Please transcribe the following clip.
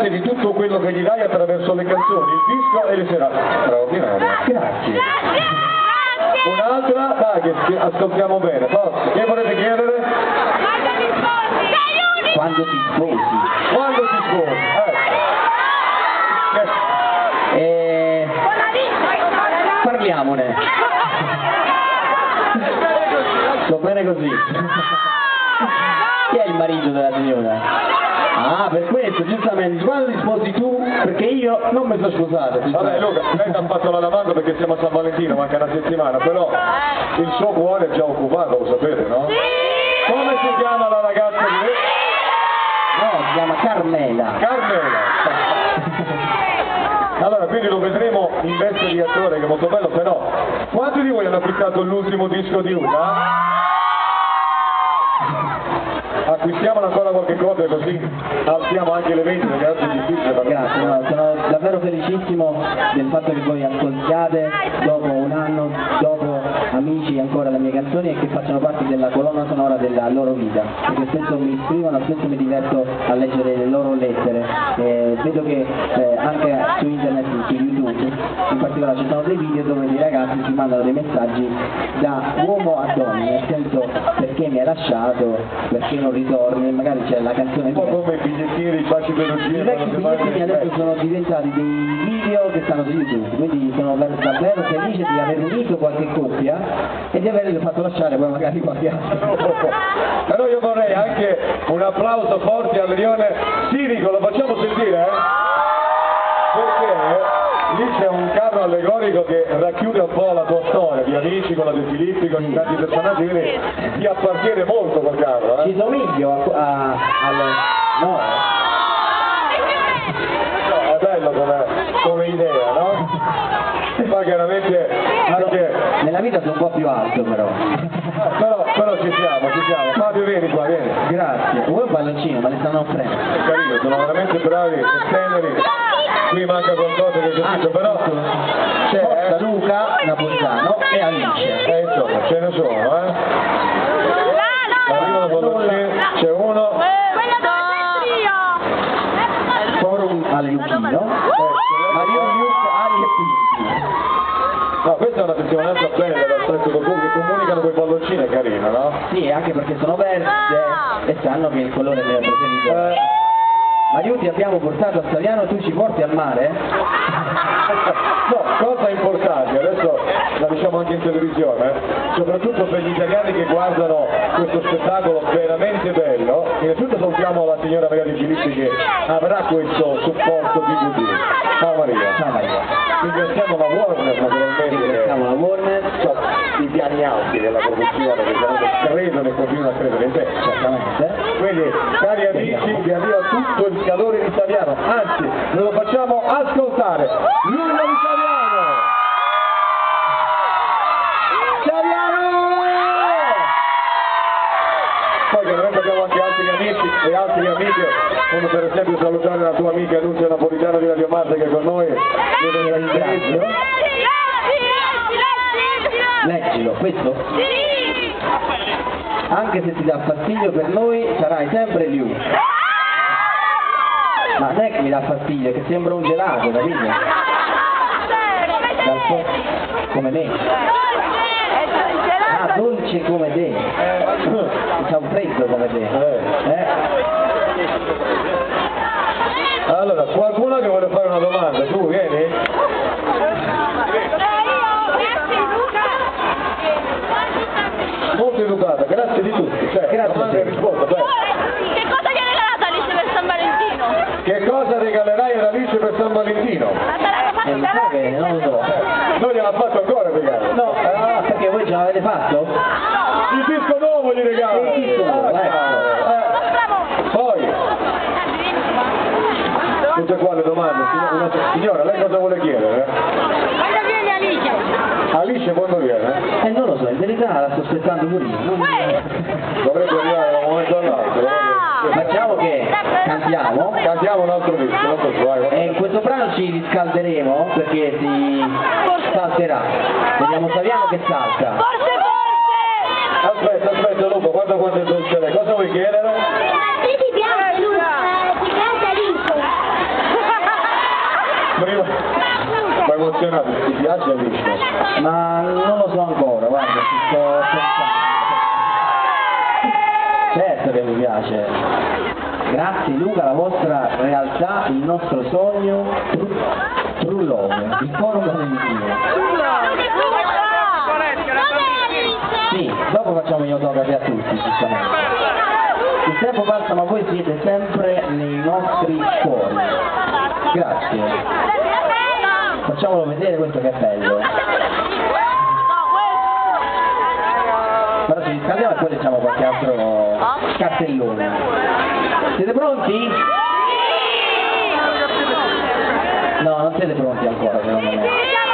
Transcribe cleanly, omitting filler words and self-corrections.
grazie di tutto quello che gli dai attraverso le canzoni, il disco e le serate. Straordinario. Grazie. Un'altra, dai, che ascoltiamo bene. Forza. Che volete chiedere? Quando ti sposi. Quando ti sposi? Parliamone. Va bene così. Chi è il marito della signora? Ah, per questo, giustamente, quando ti sposi tu, perché io non mi sono sposato. Vabbè Luca, lei ti ha fatto la lavanda perché siamo a San Valentino, manca una settimana, però il suo cuore è già occupato, lo sapete, no? Come si chiama la ragazza di lei? No, si chiama Carmela. Carmela. Allora, quindi lo vedremo in veste di attore, che è molto bello, però quanti di voi hanno acquistato l'ultimo disco di Uta? Acquistiamo ancora qualche copia così alziamo anche le vendite, perché oggi è difficile. Grazie, no, sono davvero felicissimo del fatto che voi ascoltiate dopo un anno, dopo amici ancora le mie canzoni e che facciano parte della colonna sonora della loro vita, perché spesso mi scrivono, spesso mi diverto a leggere le loro lettere, vedo che anche su internet, su YouTube, in particolare ci sono dei video dove dei ragazzi si mandano dei messaggi da uomo a donna, nel senso perché mi hai lasciato, perché non ritorni, e magari c'è la canzone un po' come i bigliettini dei baci pelucini. I vecchi bigliettini adesso sono diventati dei video che stanno su YouTube, quindi sono davvero felice di aver unito qualche coppia e di averle fatto lasciare poi magari qualche altro. Però io vorrei anche un applauso forte al leone Sirico, lo facciamo sentire? Perché lì c'è un carro allegorico che racchiude un po' la tua storia di amici con la De Filippi, con i tanti personaggi, quindi ti appartiene molto quel carro. Ci somiglio al... no. È bello come idea, no? Ma chiaramente anche... Nella vita sono un po' più alto però. Però ci siamo. Fabio vieni qua, vieni. Grazie. Vuoi un palloncino? Me ne stanno offrendo. È carino, sono veramente bravi e teneri. Qui manca qualcosa che ho sentito, però c'è Luca, Napolitano e Alice. Insomma, ce ne sono, Arrivano palloncini, c'è uno. Forum alle Lucchino. Mario Luke, Ali e Pinti. No, questa è una testimonianza bella del stretto col che comunicano quei palloncini, è carino, no? Sì, anche perché sono verde e sanno che il colore mio preferito. Mario, ti abbiamo portato a Saviano, tu ci porti al mare? No, cosa importante, adesso la diciamo anche in televisione, soprattutto per gli italiani che guardano questo spettacolo veramente bello, innanzitutto salutiamo la signora Maria Di Filippi che avrà questo supporto DVD. Ciao Maria. Ciao Maria. Ringraziamo la Warner naturalmente. Ringraziamo la Warner. I piani alti della produzione che credono e continuano a credere in te. Certamente. Quindi cari amici vi arriva tutto il calore di Saviano, anzi ve lo facciamo ascoltare. L'urlo di Saviano! Saviano! Poi chiaramente abbiamo anche altri amici e altre amiche, come per esempio salutare la tua amica Nunzia Napolitano di Radio Marte che è con noi. Leggilo, questo? Sì! Anche se ti dà fastidio per noi sarai sempre lui. Ma non è che mi dà fastidio, è che sembra un gelato, capito? Come me. Ah, dolce come te. C'ha un freddo come te. Allora, qualcuno che vuole fare una domanda, tu vieni? Molto educata, grazie di tutti. Grazie a te. Risposta, che cosa gli hai regalato Alice per San Valentino? Che cosa regalerai ad Alice per San Valentino? Non so bene, non lo so. Non gliel'ha fatto ancora regalo? No, perché voi ce l'avete fatto? Il disco nuovo gli regalo! Il disco nuovo, Poi, tutte qua le domande. Signora, lei cosa vuole chiedere? Quando viene Alice? Alice quando viene? Non lo so, in verità la sto aspettando pure io. Dovrebbe arrivare da un momento all'altro. Facciamo che cantiamo un altro disco, e in questo brano ci riscalderemo perché si salterà. Vediamo Saviano che salta. Forse! Aspetta Luca, guarda quanto è dolce lei. Cosa vuoi chiedere? Ti piace Luca? Ti piace Alice? emozionato, ti piace Alice? Ma non lo so ancora, guarda, ci sto pensando. Certo che mi piace. Grazie Luca, la vostra realtà, il nostro sogno, True Love, il forum televisivo. Sì, dopo facciamo gli autografi a tutti, giustamente. Il tempo passa ma voi siete sempre nei nostri cuori. Grazie. Facciamolo vedere questo che è bello. Ora ci riscaldiamo e poi leggiamo qualche altro cartellone. Siete pronti? No, non siete pronti ancora secondo me.